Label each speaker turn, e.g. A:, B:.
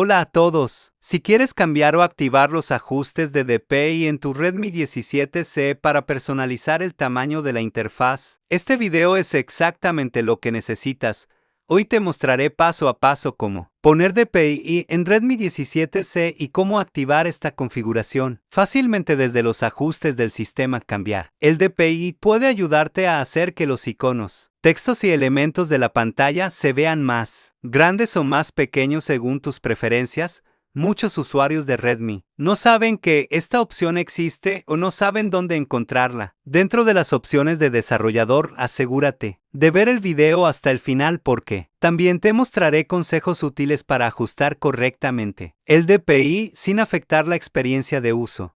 A: Hola a todos. Si quieres cambiar o activar los ajustes de DPI en tu Redmi 17C para personalizar el tamaño de la interfaz, este video es exactamente lo que necesitas. Hoy te mostraré paso a paso cómo poner DPI en Redmi 17C y cómo activar esta configuración fácilmente desde los ajustes del sistema Cambiar. El DPI puede ayudarte a hacer que los iconos, textos y elementos de la pantalla se vean más grandes o más pequeños según tus preferencias. Muchos usuarios de Redmi no saben que esta opción existe o no saben dónde encontrarla. Dentro de las opciones de desarrollador, asegúrate de ver el video hasta el final porque también te mostraré consejos útiles para ajustar correctamente el DPI sin afectar la experiencia de uso.